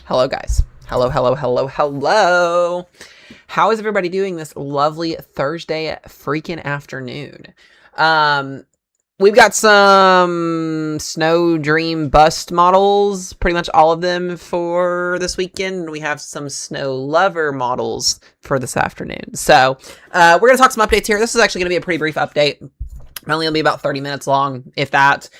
Hello, guys. Hello, hello, hello, hello. How is everybody doing this lovely Thursday freaking afternoon? Um, we've got some Snow Dream Bust models, pretty much all of them for this weekend. We have some Snow Lover models for this afternoon. So, we're going to talk some updates here. This is actually going to be a pretty brief update. Only will be about 30 minutes long, if that.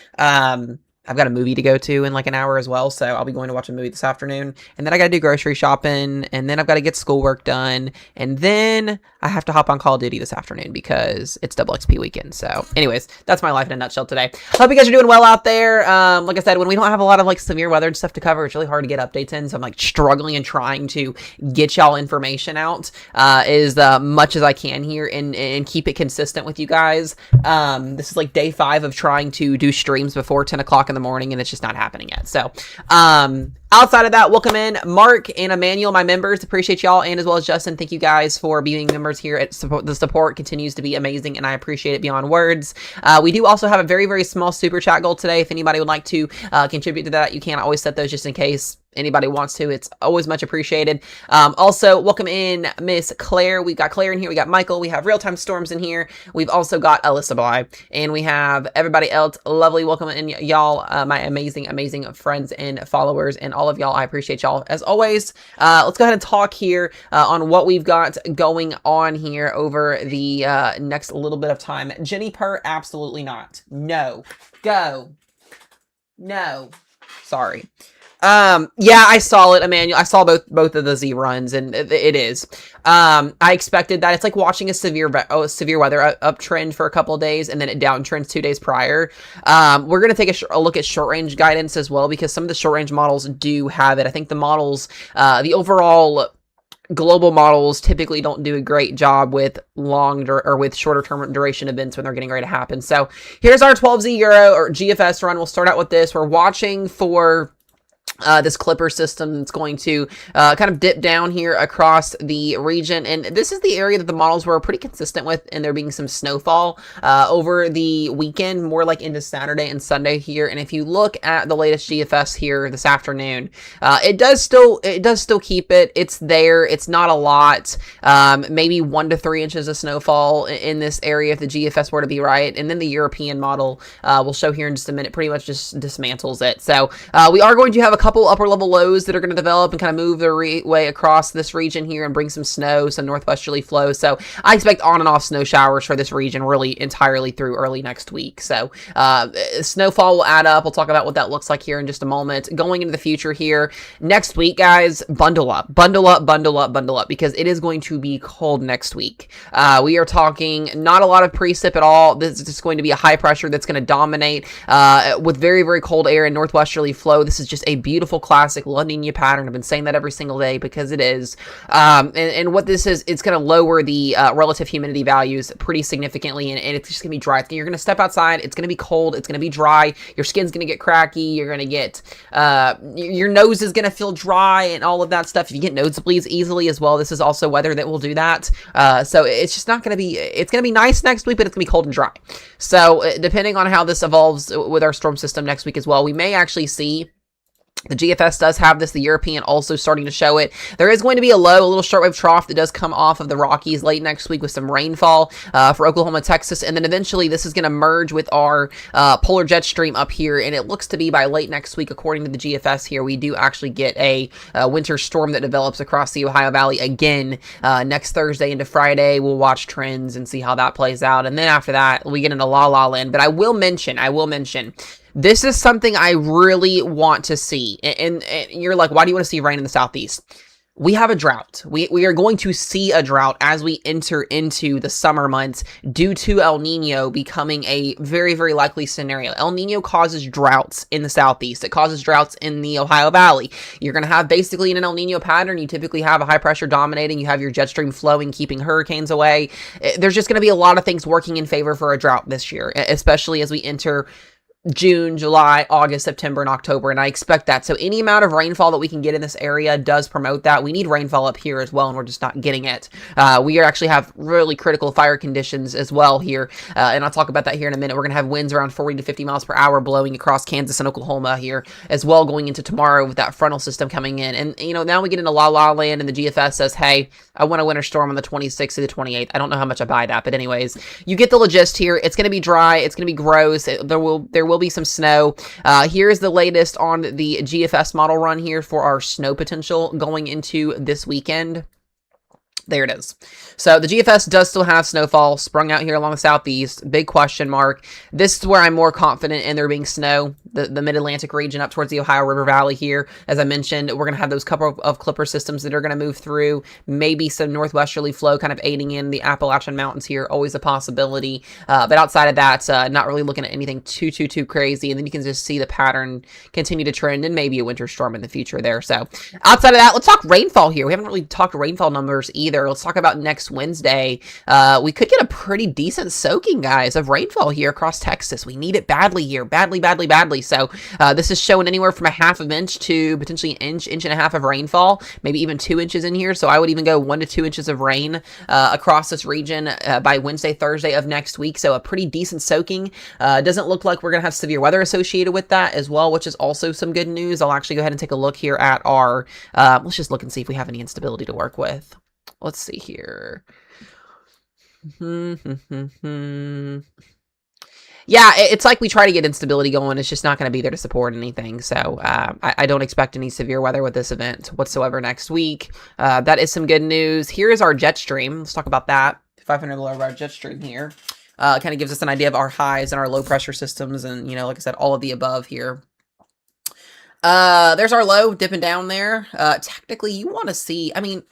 I've got a movie to go to in like an hour as well, so I'll be going to watch a movie this afternoon. And then I got to do grocery shopping, and then I've got to get schoolwork done, and then I have to hop on Call of Duty this afternoon because it's double XP weekend. So anyways, that's my life in a nutshell today. Hope you guys are doing well out there. Like I said, when we don't have a lot of like severe weather and stuff to cover, it's really hard to get updates in, so I'm like struggling and trying to get y'all information out as much as I can here and keep it consistent with you guys. This is like day 5 of trying to do streams before 10 o'clock in the morning, and it's just not happening yet. So outside of that, welcome in Mark and Emmanuel, my members. Appreciate y'all, and as well as Justin, thank you guys for being members here at support. The support continues to be amazing, and I appreciate it beyond words. We do also have a very, very small super chat goal today. If anybody would like to contribute to that, you can always set those just in case anybody wants to. It's always much appreciated. Also, welcome in Miss Claire. We've got Claire in here. We got Michael. We have Real-Time Storms in here. We've also got Alyssa Bly. And we have everybody else. Lovely. Welcome in, y'all, my amazing, amazing friends and followers. And all of y'all, I appreciate y'all. As always, let's go ahead and talk here on what we've got going on here over the next little bit of time. Jenny Purr, absolutely not. No. Go. No. Sorry. Yeah, I saw it, Emmanuel. I saw both of the Z runs, and it is. I expected that. It's like watching a severe weather uptrend for a couple of days, and then it downtrends 2 days prior. We're going to take a look at short range guidance as well, because some of the short range models do have it. I think the models, the overall global models typically don't do a great job with with shorter term duration events when they're getting ready to happen. So here's our 12Z Euro or GFS run. We'll start out with this. We're watching for this clipper system that's going to kind of dip down here across the region. And this is the area that the models were pretty consistent with, and there being some snowfall over the weekend, more like into Saturday and Sunday here. And if you look at the latest GFS here this afternoon, it does still keep it. It's there. It's not a lot. Maybe 1 to 3 inches of snowfall in this area if the GFS were to be right. And then the European model we'll show here in just a minute pretty much just dismantles it. So we are going to have a couple upper level lows that are going to develop and kind of move their way across this region here and bring some snow, some northwesterly flow. So I expect on and off snow showers for this region really entirely through early next week. So snowfall will add up. We'll talk about what that looks like here in just a moment. Going into the future here next week, guys, bundle up, bundle up, bundle up, bundle up, because it is going to be cold next week. We are talking not a lot of precip at all. This is just going to be a high pressure that's going to dominate with very, very cold air and northwesterly flow. This is just a beautiful classic La Nina pattern. I've been saying that every single day because it is. And what this is, it's going to lower the relative humidity values pretty significantly, and it's just going to be dry. You're going to step outside, it's going to be cold, it's going to be dry, your skin's going to get cracky, you're going to get, your nose is going to feel dry and all of that stuff. If you get nosebleeds easily as well, this is also weather that will do that. So it's just not going to be, it's going to be nice next week, but it's going to be cold and dry. So depending on how this evolves with our storm system next week as well, we may actually see the GFS does have this, the European also starting to show it. There is going to be a little shortwave trough that does come off of the Rockies late next week with some rainfall for Oklahoma, Texas, and then eventually this is going to merge with our polar jet stream up here, and it looks to be by late next week, according to the GFS here, we do actually get a winter storm that develops across the Ohio Valley again next Thursday into Friday. We'll watch trends and see how that plays out, and then after that, we get into La La Land. But I will mention, this is something I really want to see. And you're like, why do you want to see rain in the Southeast? We have a drought. We are going to see a drought as we enter into the summer months due to El Nino becoming a very, very likely scenario. El Nino causes droughts in the Southeast. It causes droughts in the Ohio Valley. You're going to have basically in an El Nino pattern, you typically have a high pressure dominating. You have your jet stream flowing, keeping hurricanes away. There's just going to be a lot of things working in favor for a drought this year, especially as we enter June, July, August, September, and October, and I expect that. So any amount of rainfall that we can get in this area does promote that. We need rainfall up here as well, and we're just not getting it. We actually have really critical fire conditions as well here, and I'll talk about that here in a minute. We're going to have winds around 40 to 50 miles per hour blowing across Kansas and Oklahoma here as well going into tomorrow with that frontal system coming in. And, you know, now we get into La La Land, and the GFS says, hey, I want a winter storm on the 26th to the 28th. I don't know how much I buy that, but anyways, you get the gist here. It's going to be dry. It's going to be gross. There will be some snow. Here's the latest on the GFS model run here for our snow potential going into this weekend. There it is. So the GFS does still have snowfall sprung out here along the southeast. Big question mark. This is where I'm more confident in there being snow. The mid-Atlantic region up towards the Ohio River Valley here. As I mentioned, we're going to have those couple of clipper systems that are going to move through. Maybe some northwesterly flow kind of aiding in the Appalachian Mountains here. Always a possibility. But outside of that, not really looking at anything too crazy. And then you can just see the pattern continue to trend and maybe a winter storm in the future there. So outside of that, let's talk rainfall here. We haven't really talked rainfall numbers either. Let's talk about next Wednesday. We could get a pretty decent soaking, guys, of rainfall here across Texas. We need it badly here. Badly. So this is showing anywhere from a half of an inch to potentially an inch and a half of rainfall, maybe even 2 inches in here. So I would even go 1 to 2 inches of rain across this region by Wednesday, Thursday of next week. So a pretty decent soaking. Doesn't look like we're going to have severe weather associated with that as well, which is also some good news. I'll actually go ahead and take a look here at our, let's just look and see if we have any instability to work with. Let's see here. Yeah, it's like we try to get instability going. It's just not going to be there to support anything. So I don't expect any severe weather with this event whatsoever next week. That is some good news. Here is our jet stream. Let's talk about that. 500 below our jet stream here. Kind of gives us an idea of our highs and our low pressure systems. And, you know, like I said, all of the above here. There's our low dipping down there. Technically, you want to see, I mean,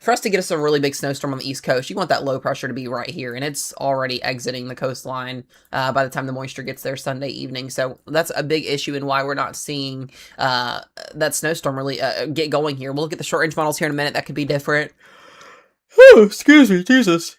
for us to get us a really big snowstorm on the East Coast, you want that low pressure to be right here, and it's already exiting the coastline by the time the moisture gets there Sunday evening. So that's a big issue and why we're not seeing that snowstorm really get going here. We'll look at the short range models here in a minute. That could be different. Oh, excuse me, Jesus.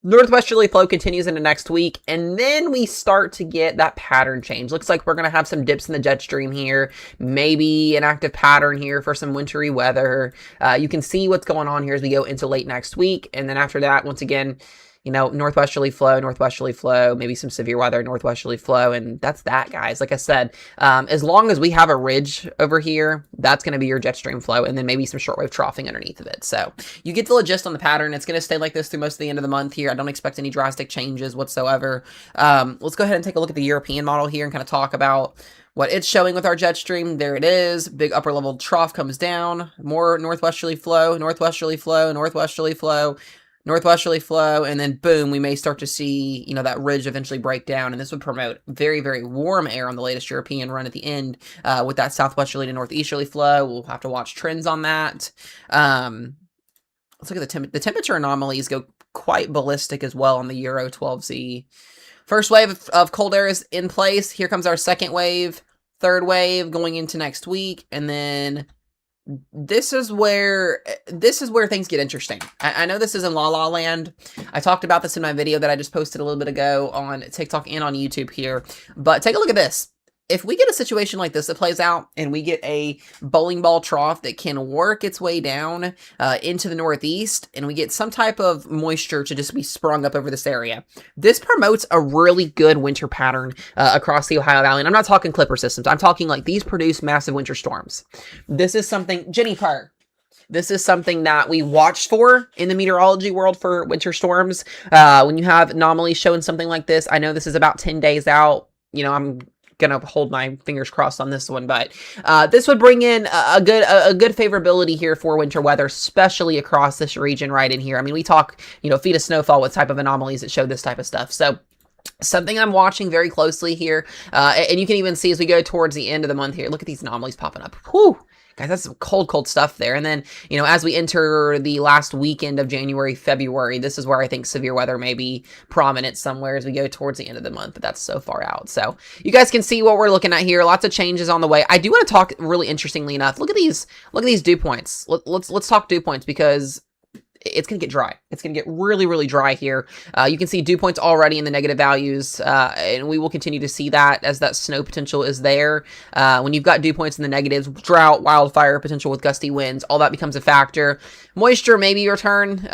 Northwesterly flow continues into next week, and then we start to get that pattern change. Looks like we're going to have some dips in the jet stream here, maybe an active pattern here for some wintry weather. You can see what's going on here as we go into late next week, and then after that, once again, you know, northwesterly flow, maybe some severe weather, northwesterly flow, and that's that, guys. Like I said, as long as we have a ridge over here, that's going to be your jet stream flow, and then maybe some shortwave troughing underneath of it. So you get the gist on the pattern. It's going to stay like this through most of the end of the month here. I don't expect any drastic changes whatsoever. Let's go ahead and take a look at the European model here and kind of talk about what it's showing with our jet stream. There it is. Big upper level trough comes down. More northwesterly flow, and then boom, we may start to see, you know, that ridge eventually break down, and this would promote very warm air on the latest European run at the end with that southwesterly to northeasterly flow. We'll have to watch trends on that. Let's look at the temperature anomalies go quite ballistic as well on the Euro 12Z. First wave of cold air is in place. Here comes our second wave, third wave going into next week, and then this is where things get interesting. I know this is in La La Land. I talked about this in my video that I just posted a little bit ago on TikTok and on YouTube here. But take a look at this. If we get a situation like this that plays out and we get a bowling ball trough that can work its way down into the northeast and we get some type of moisture to just be sprung up over this area, this promotes a really good winter pattern across the Ohio Valley. And I'm not talking clipper systems. I'm talking like these produce massive winter storms. This is something, Jennifer, this is something that we watched for in the meteorology world for winter storms. When you have anomalies showing something like this, I know this is about 10 days out. You know, I'm gonna hold my fingers crossed on this one, but this would bring in a good favorability here for winter weather, especially across this region right in here. I mean, we talk, you know, feet of snowfall with type of anomalies that show this type of stuff. So something I'm watching very closely here, and you can even see as we go towards the end of the month here, look at these anomalies popping up. Whew. Guys, that's some cold stuff there. And then, you know, as we enter the last weekend of January, February, this is where I think severe weather may be prominent somewhere as we go towards the end of the month, but that's so far out. So you guys can see what we're looking at here. Lots of changes on the way. I do want to talk really interestingly enough. Look at these dew points. Let's talk dew points because it's going to get dry. It's going to get really, really dry here. You can see dew points already in the negative values, and we will continue to see that as that snow potential is there. When you've got dew points in the negatives, drought, wildfire potential with gusty winds, all that becomes a factor. Moisture maybe return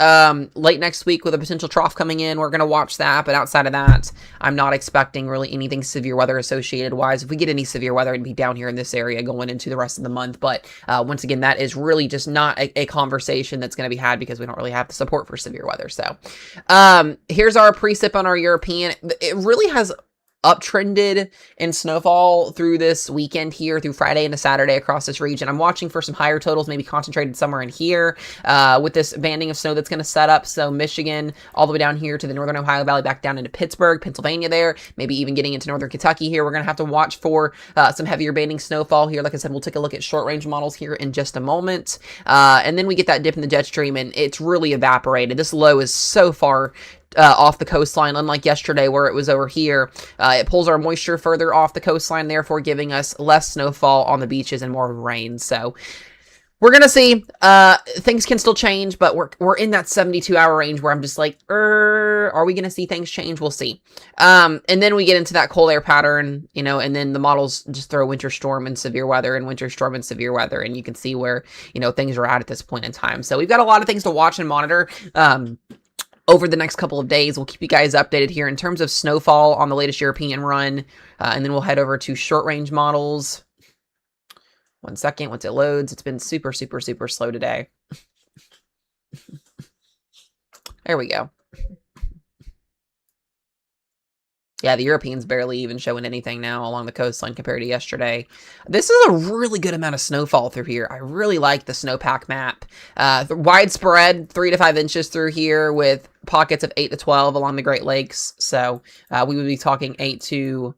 late next week with a potential trough coming in. We're going to watch that, but outside of that, I'm not expecting really anything severe weather associated wise. If we get any severe weather, it'd be down here in this area going into the rest of the month. But once again, that is really just not a conversation that's going to be had because we don't really have the support for severe weather. So here's our precip on our European. It really has uptrended in snowfall through this weekend here, through Friday into Saturday across this region. I'm watching for some higher totals, maybe concentrated somewhere in here with this banding of snow that's going to set up. So Michigan all the way down here to the northern Ohio Valley, back down into Pittsburgh, Pennsylvania there, maybe even getting into northern Kentucky here. We're going to have to watch for some heavier banding snowfall here. Like I said, we'll take a look at short range models here in just a moment. And then we get that dip in the jet stream and it's really evaporated. This low is so far off the coastline, unlike yesterday where it was over here. It pulls our moisture further off the coastline, therefore giving us less snowfall on the beaches and more rain. So we're going to see. Things can still change, but we're in that 72-hour range where I'm just like, are we going to see things change? We'll see. And then we get into that cold air pattern, you know, and then the models just throw winter storm and severe weather and winter storm and severe weather. And you can see where, you know, things are at this point in time. So we've got a lot of things to watch and monitor. Over the next couple of days, we'll keep you guys updated here in terms of snowfall on the latest European run. And then we'll head over to short range models. 1 second, once it loads. It's been super, super, super slow today. There we go. Yeah, the European's barely even showing anything now along the coastline compared to yesterday. This is a really good amount of snowfall through here. I really like the snowpack map. Widespread, 3 to 5 inches through here with pockets of 8 to 12 along the Great Lakes. So we would be talking 8 to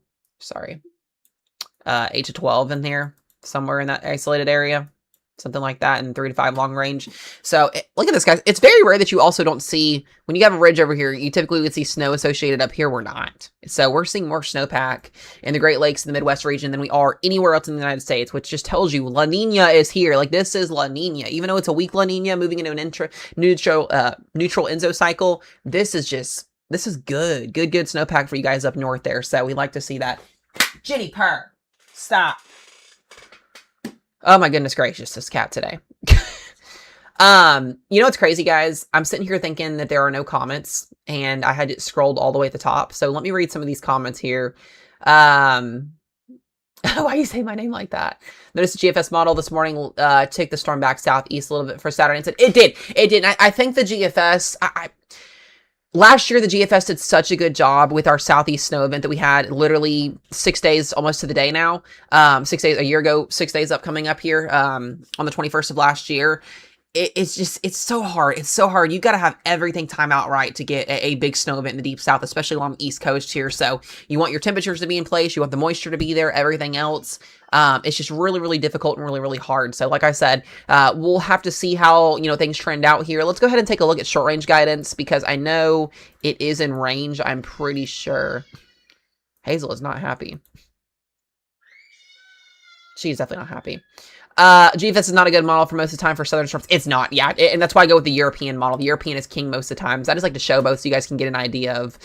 12 in here, somewhere in that isolated area. Something like that in 3 to 5 long range. So look at this, guys. It's very rare that you also don't see, when you have a ridge over here, you typically would see snow associated up here. We're not. So we're seeing more snowpack in the Great Lakes in the Midwest region than we are anywhere else in the United States, which just tells you La Nina is here. Like, this is La Nina. Even though it's a weak La Nina moving into an neutral Enso cycle, this is good. Good snowpack for you guys up north there. So we like to see that. Jenny Purr, stop. Oh my goodness gracious, this cat today. You know what's crazy, guys? I'm sitting here thinking that there are no comments, and I had it scrolled all the way at the top. So let me read some of these comments here. Why you say my name like that? Notice the GFS model this morning took the storm back southeast a little bit for Saturday and said, it did. I think the GFS, last year, the GFS did such a good job with our Southeast snow event that we had literally 6 days, almost to the day now. 6 days, a year ago, 6 days coming up here on the 21st of last year. It's so hard. It's so hard. You got to have everything time out right to get a big snow event in the deep south, especially along the East Coast here. So you want your temperatures to be in place. You want the moisture to be there, everything else. It's just really, really difficult and really, really hard. So like I said, we'll have to see how, you know, things trend out here. Let's go ahead and take a look at short range guidance because I know it is in range. I'm pretty sure. Hazel is not happy. She's definitely not happy. GFS is not a good model for most of the time for southern storms. It's not, yeah, and that's why I go with the European model. The European is king most of the times. I just like to show both so you guys can get an idea of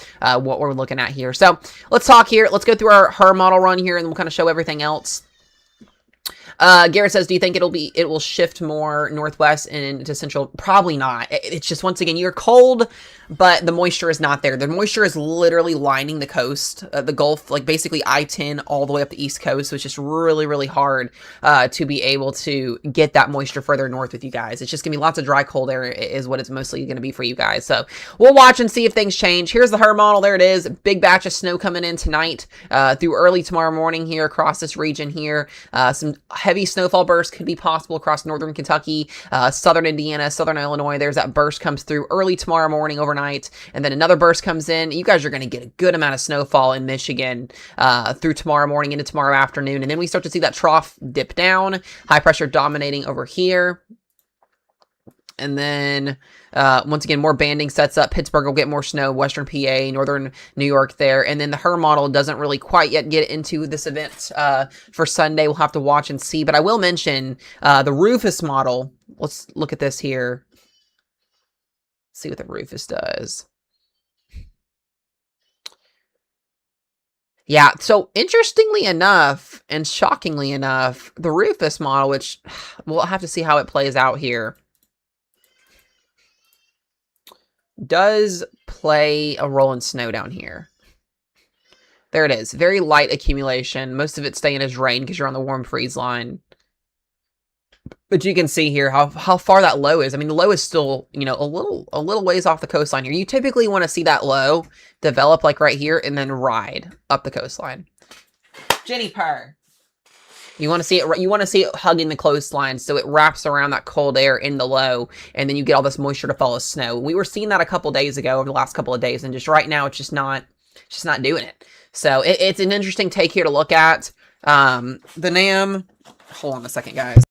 what we're looking at here. So let's talk here. Let's go through her model run here, and then we'll kind of show everything else. Garrett says, do you think it will shift more northwest and into central? Probably not. It's just, once again, you're cold, but the moisture is not there. The moisture is literally lining the coast, the Gulf, like basically I-10 all the way up the East Coast. So it's just really, really hard to be able to get that moisture further north with you guys. It's just going to be lots of dry, cold air is what it's mostly going to be for you guys. So we'll watch and see if things change. Here's the HER model. There it is. Big batch of snow coming in tonight through early tomorrow morning here across this region here. Some heavy snowfall bursts could be possible across northern Kentucky, southern Indiana, southern Illinois. There's that burst comes through early tomorrow morning overnight, and then another burst comes in. You guys are going to get a good amount of snowfall in Michigan through tomorrow morning into tomorrow afternoon, and then we start to see that trough dip down, high pressure dominating over here. And then, once again, more banding sets up. Pittsburgh will get more snow, western PA, northern New York there. And then the HER model doesn't really quite yet get into this event for Sunday. We'll have to watch and see. But I will mention the Rufus model. Let's look at this here. Let's see what the Rufus does. Yeah, so interestingly enough, and shockingly enough, the Rufus model, which we'll have to see how it plays out here, does play a role in snow down here. There it is. Very light accumulation. Most of it staying as rain because you're on the warm freeze line. But you can see here how far that low is. I mean, the low is still, you know, a little ways off the coastline here. You typically want to see that low develop like right here and then ride up the coastline. Jenny purr. You want to see it. You want to see it hugging the coastline, so it wraps around that cold air in the low, and then you get all this moisture to fall as snow. We were seeing that a couple days ago, over the last couple of days, and just right now, it's just not doing it. So it's an interesting take here to look at. The NAM. Hold on a second, guys.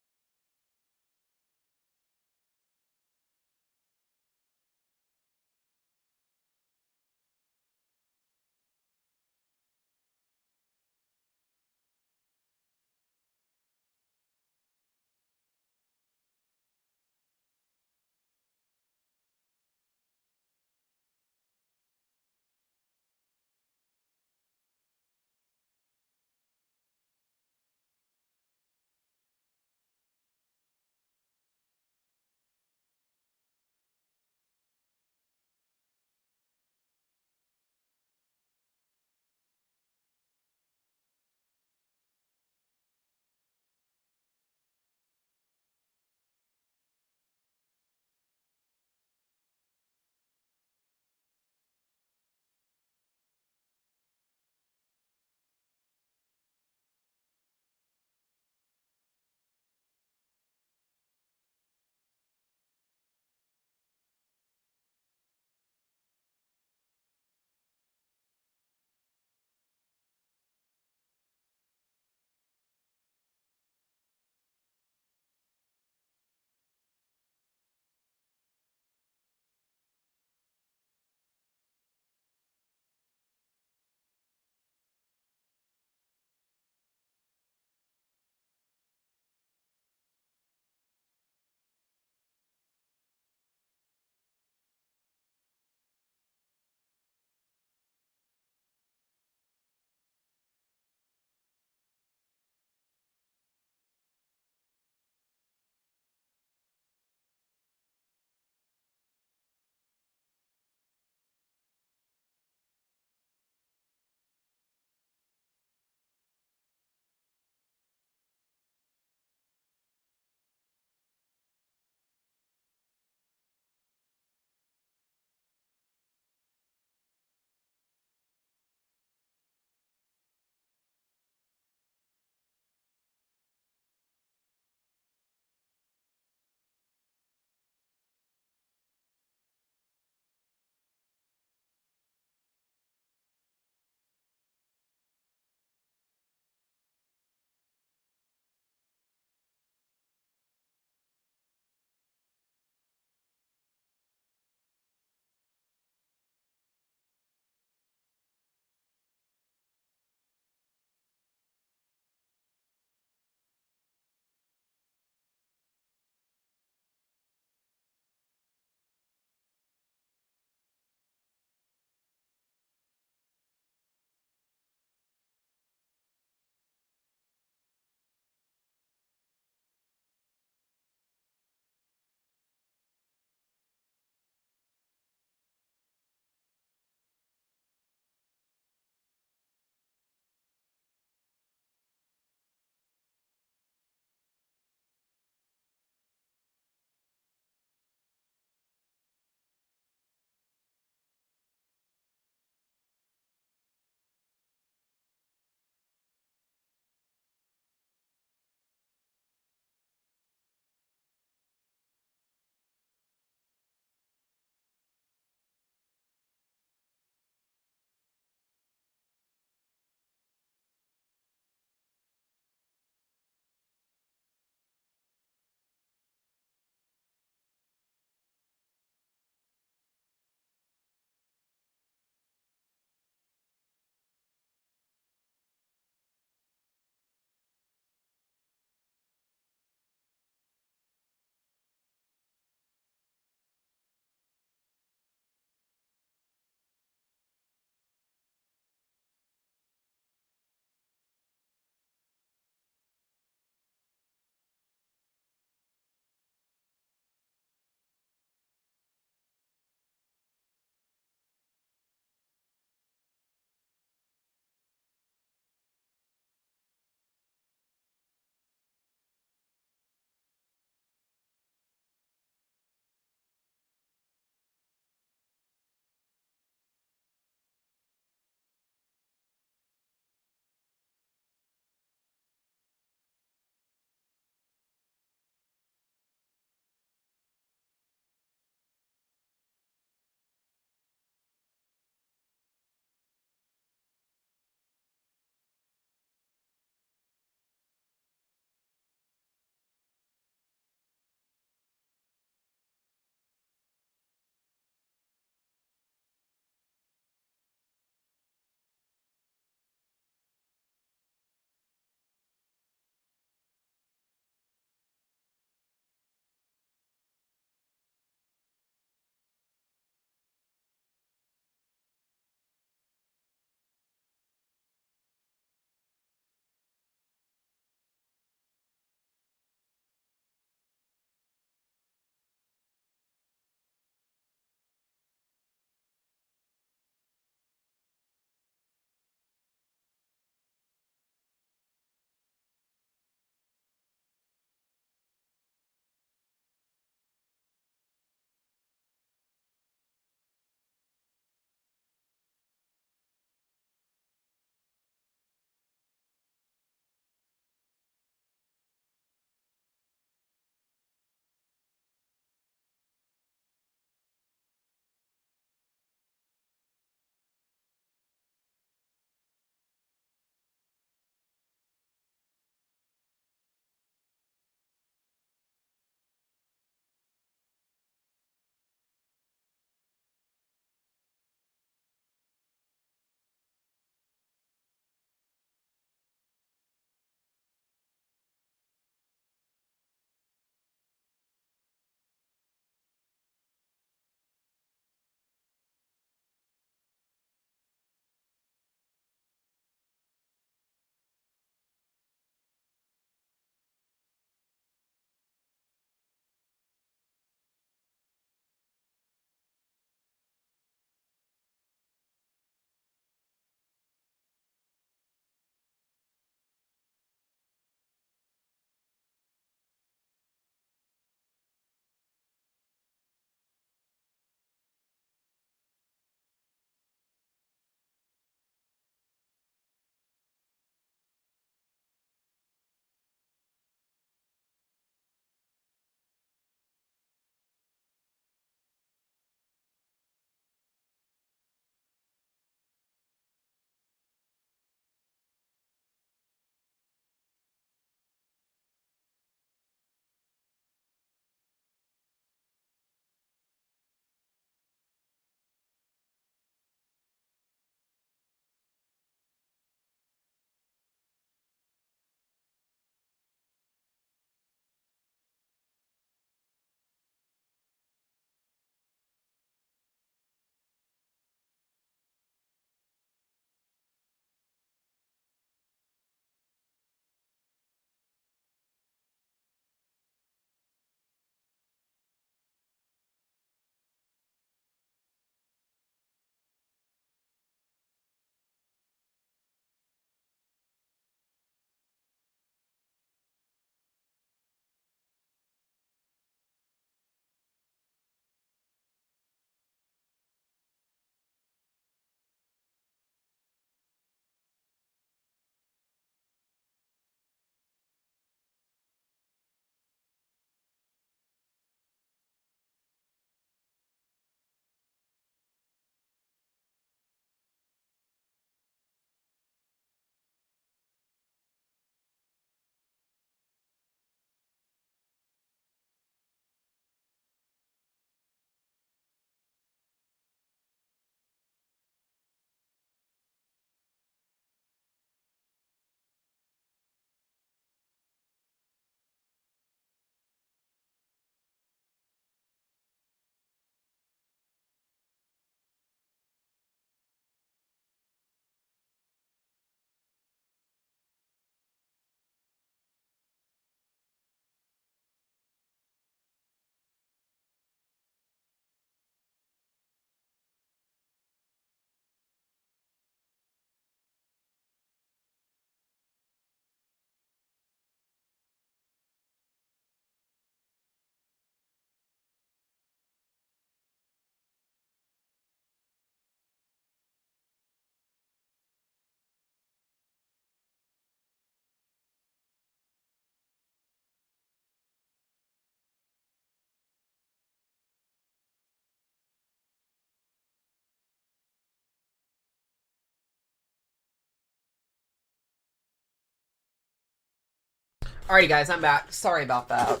Alrighty, guys, I'm back. Sorry about that.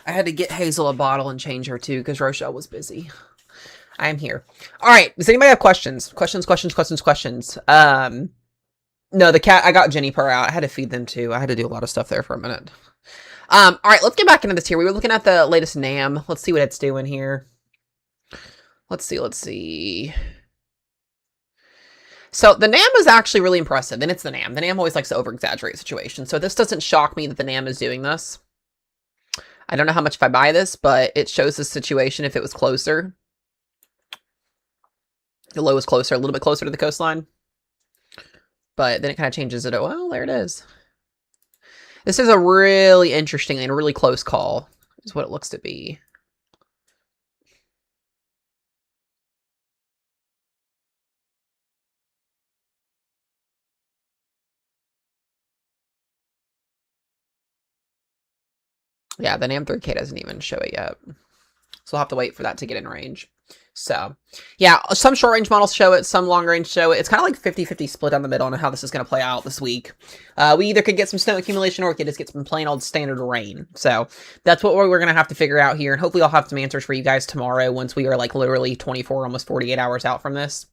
I had to get Hazel a bottle and change her too because Rochelle was busy. I am here. All right. Does anybody have questions? Questions. No, the cat. I got Jenny Purr out. I had to feed them too. I had to do a lot of stuff there for a minute. All right. Let's get back into this here. We were looking at the latest NAM. Let's see what it's doing here. Let's see. So the NAM is actually really impressive, and it's the NAM. The NAM always likes to over-exaggerate situations, so this doesn't shock me that the NAM is doing this. I don't know how much if I buy this, but it shows the situation if it was closer. The low is closer, a little bit closer to the coastline. But then it kind of changes it. Well, there it is. This is a really interesting and really close call, is what it looks to be. Yeah, the NAM 3K doesn't even show it yet. So we'll have to wait for that to get in range. So, yeah, some short range models show it, some long range show it. It's kind of like 50-50 split down the middle on how this is going to play out this week. We either could get some snow accumulation or we could just get some plain old standard rain. So that's what we're going to have to figure out here. And hopefully I'll have some answers for you guys tomorrow once we are like literally 24, almost 48 hours out from this.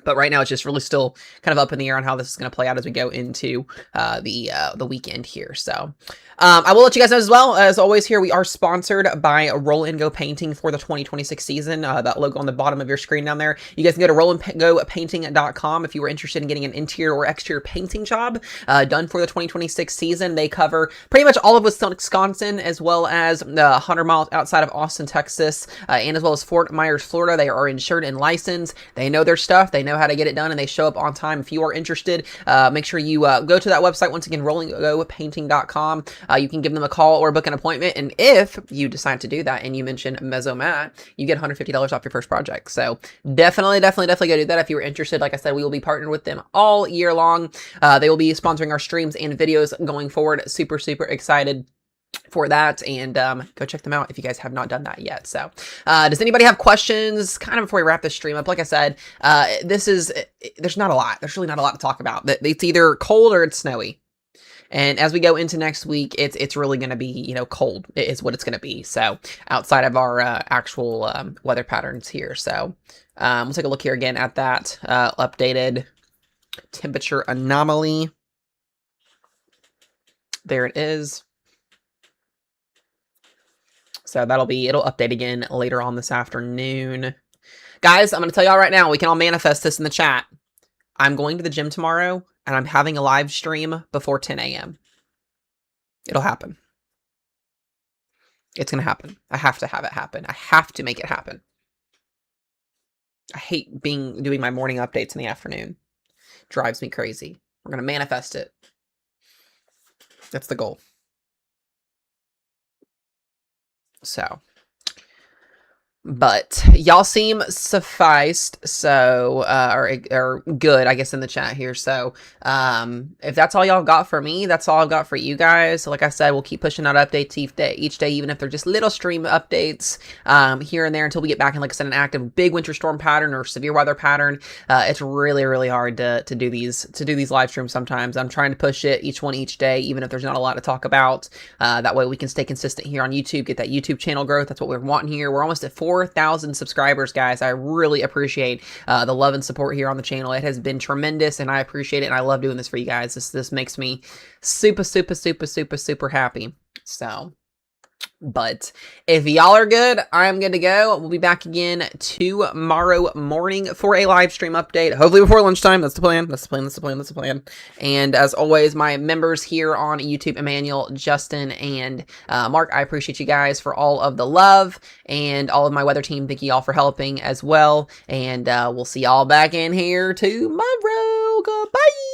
But right now, it's just really still kind of up in the air on how this is going to play out as we go into the weekend here. So I will let you guys know as well. As always here, we are sponsored by Roll and Go Painting for the 2026 season. That logo on the bottom of your screen down there. You guys can go to rollandgopainting.com if you were interested in getting an interior or exterior painting job done for the 2026 season. They cover pretty much all of Wisconsin, as well as 100 miles outside of Austin, Texas, and as well as Fort Myers, Florida. They are insured and licensed. They know their stuff. They know how to get it done, and they show up on time. If you are interested, make sure you go to that website. Once again, rollandgopainting.com. You can give them a call or book an appointment, and if you decide to do that and you mention Mezzomat, you get $150 off your first project. So definitely go do that if you were interested. Like I said, we will be partnered with them all year long. They will be sponsoring our streams and videos going forward. Super excited for that, and go check them out if you guys have not done that yet. So does anybody have questions kind of before we wrap this stream up? Like I said, there's not a lot. There's really not a lot to talk about. It's either cold or it's snowy. And as we go into next week, it's really going to be, you know, cold is what it's going to be. So outside of our actual weather patterns here. So we'll take a look here again at that updated temperature anomaly. There it is. So it'll update again later on this afternoon. Guys, I'm going to tell y'all right now, we can all manifest this in the chat. I'm going to the gym tomorrow, and I'm having a live stream before 10 a.m. It'll happen. It's going to happen. I have to have it happen. I have to make it happen. I hate doing my morning updates in the afternoon. Drives me crazy. We're going to manifest it. That's the goal. So, but y'all seem sufficed, so or good, I guess, in the chat here. So if that's all y'all got for me, that's all I've got for you guys. So like I said, we'll keep pushing out updates each day, even if they're just little stream updates here and there until we get back in, like I said, an active big winter storm pattern or severe weather pattern. It's really hard to do these live streams sometimes. I'm trying to push it each day, even if there's not a lot to talk about. That way we can stay consistent here on YouTube, get that YouTube channel growth. That's what we're wanting here. We're almost at 4,000 subscribers, guys. I really appreciate the love and support here on the channel. It has been tremendous, and I appreciate it, and I love doing this for you guys. This makes me super happy. So, but if y'all are good, I'm good to go. We'll be back again tomorrow morning for a live stream update, hopefully before lunchtime. That's the plan. And as always, my members here on YouTube, Emmanuel, Justin, and Mark, I appreciate you guys for all of the love, and all of my weather team. Thank you all for helping as well. And we'll see y'all back in here tomorrow. Goodbye.